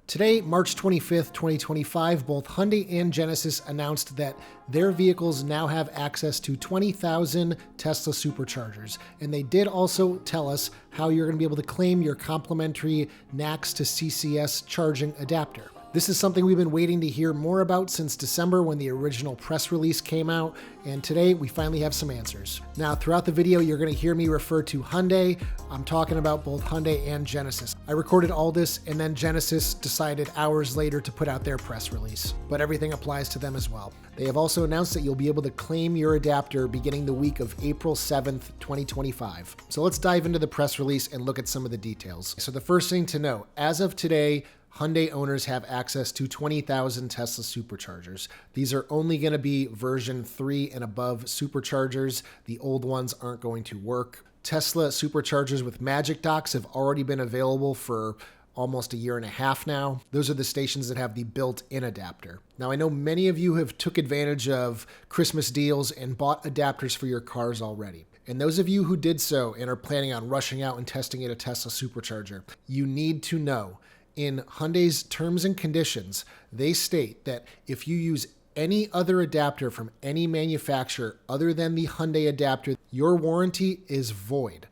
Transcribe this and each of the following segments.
Today, March 25th, 2025, both Hyundai and Genesis announced that their vehicles now have access to 20,000 Tesla Superchargers. And they did also tell us how you're going to be able to claim your complimentary NACS to CCS charging adapter. This is something we've been waiting to hear more about since December when the original press release came out, and today we finally have some answers. Now, throughout the video, you're going to hear me refer to Hyundai. I'm talking about both Hyundai and Genesis. I recorded all this, and then Genesis decided hours later to put out their press release, but everything applies to them as well. They have also announced that you'll be able to claim your adapter beginning the week of April 7th, 2025. So let's dive into the press release and look at some of the details. So the first thing to know, as of today, Hyundai owners have access to 20,000 Tesla Superchargers. These are only going to be version 3 and above Superchargers. The old ones aren't going to work. Tesla Superchargers with Magic Docks have already been available for almost a year and a half now. Those are the stations that have the built-in adapter. Now, I know many of you have took advantage of Christmas deals and bought adapters for your cars already. And those of you who did so and are planning on rushing out and testing at a Tesla Supercharger, you need to know in Hyundai's terms and conditions, they state that if you use any other adapter from any manufacturer other than the Hyundai adapter, your warranty is void.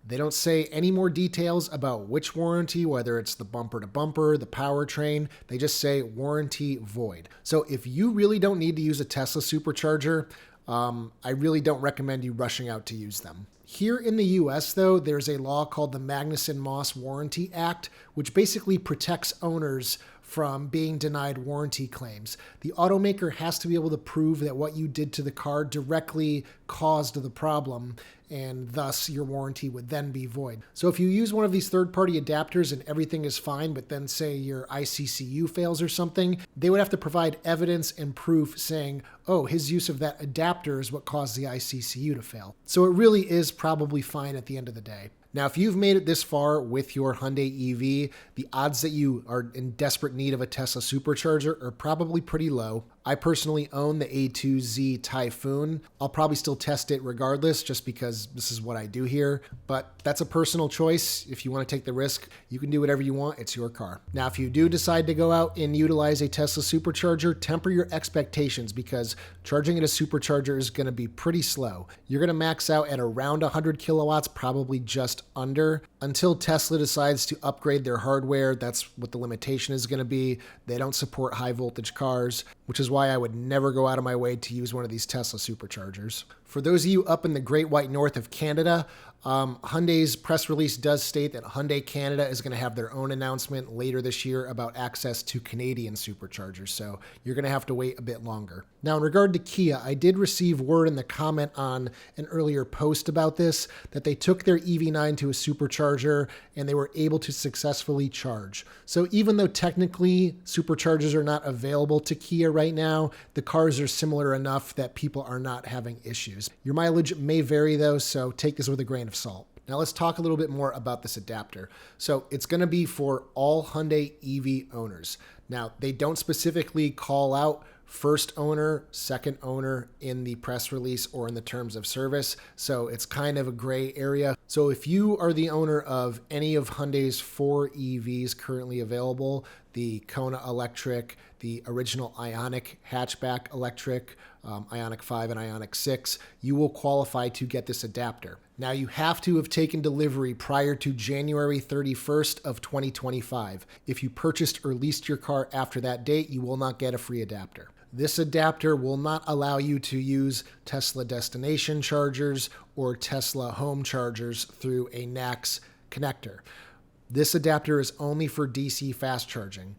They don't say any more details about which warranty, whether it's the bumper to bumper, the powertrain. They just say warranty void. So if you really don't need to use a Tesla Supercharger, I really don't recommend you rushing out to use them. Here in the US, though, there's a law called the Magnuson-Moss Warranty Act, which basically protects owners from being denied warranty claims. The automaker has to be able to prove that what you did to the car directly caused the problem, and thus your warranty would then be void. So if you use one of these third-party adapters and everything is fine, but then say your ICCU fails or something, they would have to provide evidence and proof saying, oh, his use of that adapter is what caused the ICCU to fail. So it really is probably fine at the end of the day. Now, if you've made it this far with your Hyundai EV, the odds that you are in desperate need of a Tesla Supercharger are probably pretty low. I personally own the A2Z Typhoon. I'll probably still test it regardless just because this is what I do here, but that's a personal choice. If you want to take the risk, you can do whatever you want. It's your car. Now, if you do decide to go out and utilize a Tesla Supercharger, temper your expectations because charging at a Supercharger is going to be pretty slow. You're going to max out at around 100 kilowatts, probably just under, until Tesla decides to upgrade their hardware. That's what the limitation is going to be. They don't support high voltage cars, which is why I would never go out of my way to use one of these Tesla Superchargers. For those of you up in the Great White North of Canada, Hyundai's press release does state that Hyundai Canada is going to have their own announcement later this year about access to Canadian Superchargers, so you're going to have to wait a bit longer. Now, in regard to Kia, I did receive word in the comment on an earlier post about this that they took their EV9 to a Supercharger and they were able to successfully charge. So even though technically Superchargers are not available to Kia right now, the cars are similar enough that people are not having issues. Your mileage may vary though, so take this with a grain of salt. Now let's talk a little bit more about this adapter. So it's going to be for all Hyundai EV owners. Now, they don't specifically call out first owner, second owner in the press release or in the terms of service, so it's kind of a gray area. So if you are the owner of any of Hyundai's 4 EVs currently available, the Kona Electric, the original Ioniq hatchback electric, Ioniq 5 and Ioniq 6, you will qualify to get this adapter. Now, you have to have taken delivery prior to January 31st of 2025. If you purchased or leased your car after that date, you will not get a free adapter. This adapter will not allow you to use Tesla destination chargers or Tesla home chargers through a NACS connector. This adapter is only for DC fast charging.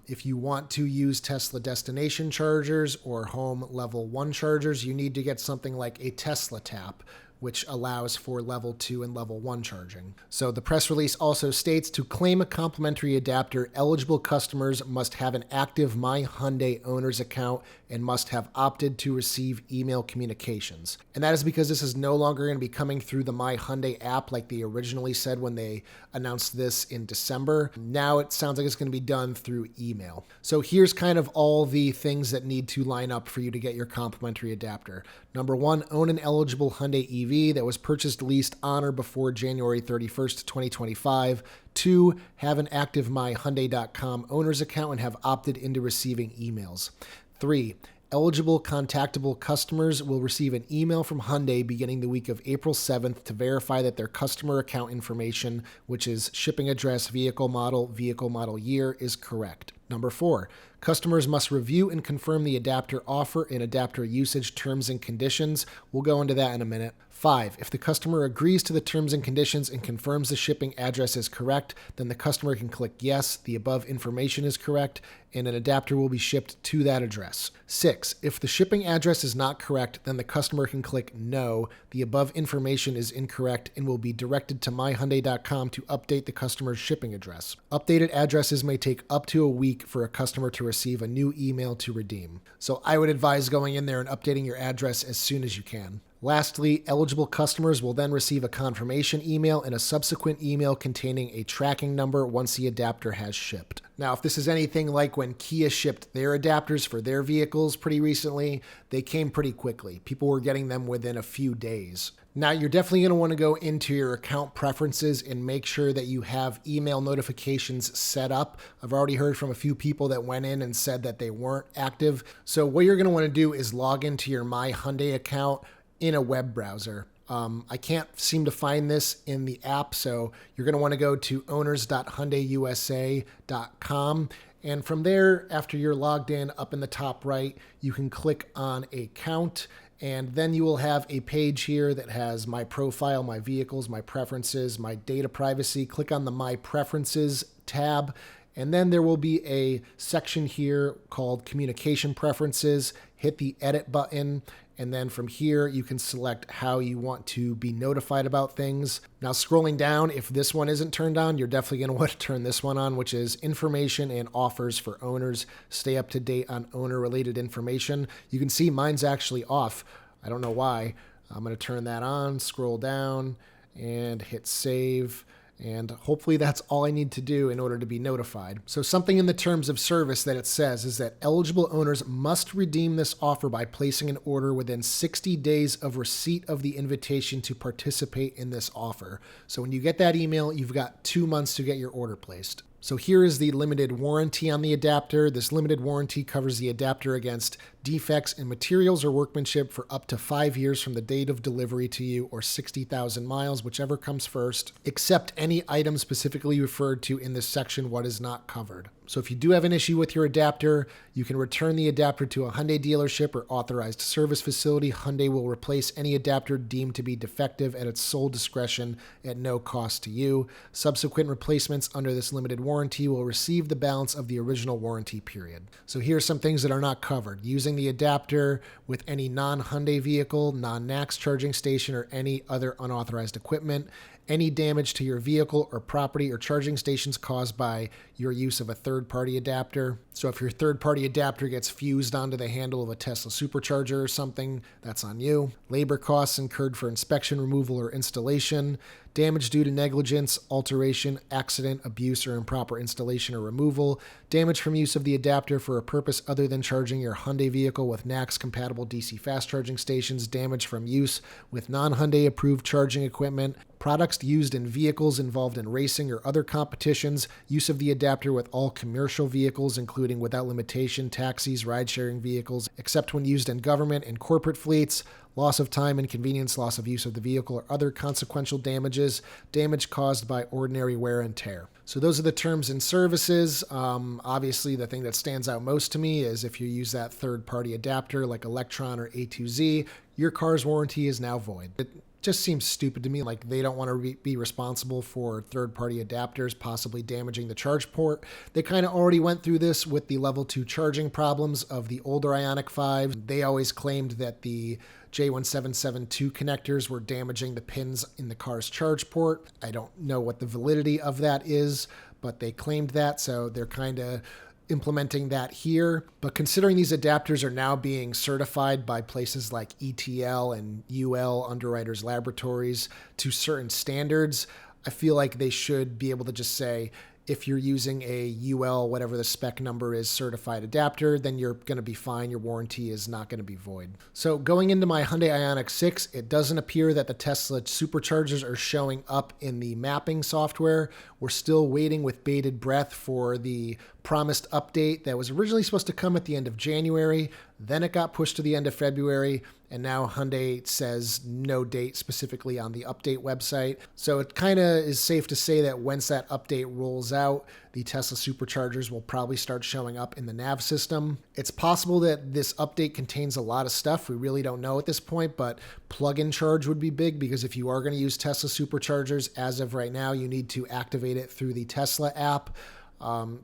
If you want to use Tesla destination chargers or home level 1 chargers, you need to get something like a Tesla Tap, which allows for level 2 and level 1 charging. So the press release also states to claim a complimentary adapter, eligible customers must have an active My Hyundai owner's account and must have opted to receive email communications. And that is because this is no longer going to be coming through the My Hyundai app like they originally said when they announced this in December. Now it sounds like it's going to be done through email. So here's kind of all the things that need to line up for you to get your complimentary adapter. Number 1, own an eligible Hyundai EV EV that was purchased, leased on or before January 31st, 2025. 2, have an active myhyundai.com owner's account and have opted into receiving emails. 3, eligible contactable customers will receive an email from Hyundai beginning the week of April 7th to verify that their customer account information, which is shipping address, vehicle model year, is correct. Number 4, customers must review and confirm the adapter offer and adapter usage terms and conditions. We'll go into that in a minute. 5, if the customer agrees to the terms and conditions and confirms the shipping address is correct, then the customer can click yes, the above information is correct, and an adapter will be shipped to that address. 6, if the shipping address is not correct, then the customer can click no, the above information is incorrect, and will be directed to myhyundai.com to update the customer's shipping address. Updated addresses may take up to a week for a customer to receive a new email to redeem. So I would advise going in there and updating your address as soon as you can. Lastly, eligible customers will then receive a confirmation email and a subsequent email containing a tracking number once the adapter has shipped. Now, if this is anything like when Kia shipped their adapters for their vehicles pretty recently, they came pretty quickly. People were getting them within a few days. Now, you're definitely going to want to go into your account preferences and make sure that you have email notifications set up. I've already heard from a few people that went in and said that they weren't active. So what you're going to want to do is log into your My Hyundai account in a web browser. I can't seem to find this in the app, so you're going to want to go to owners.hyundaiusa.com. And from there, after you're logged in, up in the top right, you can click on Account, and then you will have a page here that has my profile, my vehicles, my preferences, my data privacy. Click on the My Preferences tab, and then there will be a section here called Communication Preferences. Hit the Edit button, and then from here, you can select how you want to be notified about things. Now, scrolling down, if this one isn't turned on, you're definitely going to want to turn this one on, which is Information and Offers for Owners. Stay up to date on owner-related information. You can see mine's actually off. I don't know why. I'm going to turn that on, scroll down, and hit Save. And hopefully that's all I need to do in order to be notified. So something in the terms of service that it says is that eligible owners must redeem this offer by placing an order within 60 days of receipt of the invitation to participate in this offer. So when you get that email, you've got 2 months to get your order placed. So here is the limited warranty on the adapter. This limited warranty covers the adapter against defects in materials or workmanship for up to 5 years from the date of delivery to you, or 60,000 miles, whichever comes first, except any item specifically referred to in this section, what is not covered. So if you do have an issue with your adapter, you can return the adapter to a Hyundai dealership or authorized service facility. Hyundai will replace any adapter deemed to be defective at its sole discretion at no cost to you. Subsequent replacements under this limited warranty will receive the balance of the original warranty period. So here's some things that are not covered. Using the adapter with any non-Hyundai vehicle, non-NACS charging station, or any other unauthorized equipment. Any damage to your vehicle or property or charging stations caused by your use of a third-party adapter. So if your third-party adapter gets fused onto the handle of a Tesla Supercharger or something, that's on you. Labor costs incurred for inspection, removal, or installation. Damage due to negligence, alteration, accident, abuse, or improper installation or removal. Damage from use of the adapter for a purpose other than charging your Hyundai vehicle with NACS-compatible DC fast charging stations. Damage from use with non-Hyundai approved charging equipment. Products used in vehicles involved in racing or other competitions. Use of the adapter with all commercial vehicles, including without limitation taxis, ride-sharing vehicles, except when used in government and corporate fleets. Loss of time and convenience, loss of use of the vehicle, or other consequential damages, damage caused by ordinary wear and tear. So those are the terms and services. Obviously, the thing that stands out most to me is if you use that third-party adapter like Electron or A2Z, your car's warranty is now void. It just seems stupid to me, like they don't want to be responsible for third-party adapters possibly damaging the charge port. They kind of already went through this with the level 2 charging problems of the older Ioniq 5. They always claimed that the J1772 connectors were damaging the pins in the car's charge port. I don't know what the validity of that is, but they claimed that, so they're kind of implementing that here. But considering these adapters are now being certified by places like ETL and UL Underwriters Laboratories to certain standards, I feel like they should be able to just say, if you're using a UL, whatever the spec number is, certified adapter, then you're going to be fine. Your warranty is not going to be void. So going into my Hyundai Ioniq 6, it doesn't appear that the Tesla Superchargers are showing up in the mapping software. We're still waiting with bated breath for the promised update that was originally supposed to come at the end of January. Then it got pushed to the end of February, and now Hyundai says no date specifically on the update website. So it kind of is safe to say that once that update rolls out, the Tesla Superchargers will probably start showing up in the nav system. It's possible that this update contains a lot of stuff. We really don't know at this point, but plug-in charge would be big, because if you are going to use Tesla Superchargers, as of right now, you need to activate it through the Tesla app.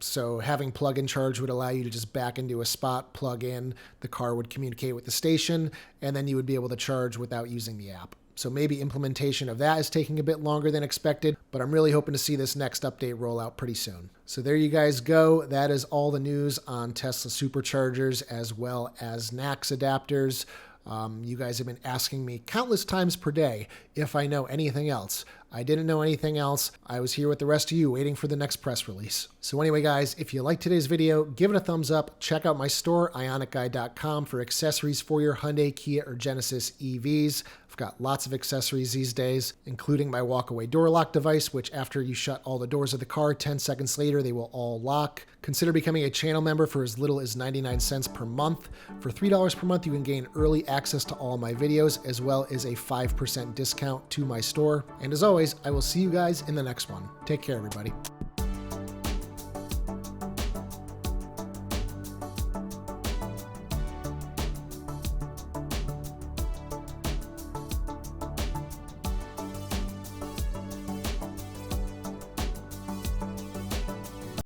So having plug-in charge would allow you to just back into a spot, plug in, the car would communicate with the station, and then you would be able to charge without using the app. So maybe implementation of that is taking a bit longer than expected, but I'm really hoping to see this next update roll out pretty soon. So there you guys go. That is all the news on Tesla Superchargers as well as NACS adapters. You guys have been asking me countless times per day if I know anything else. I didn't know anything else. I was here with the rest of you waiting for the next press release. So anyway, guys, if you liked today's video, give it a thumbs up. Check out my store, ioniqguy.com, for accessories for your Hyundai, Kia, or Genesis EVs. I've got lots of accessories these days, including my walkaway door lock device, which after you shut all the doors of the car, 10 seconds later, they will all lock. Consider becoming a channel member for as little as 99 cents per month. For $3 per month, you can gain early access to all my videos, as well as a 5% discount to my store. And as always, I will see you guys in the next one. Take care, everybody.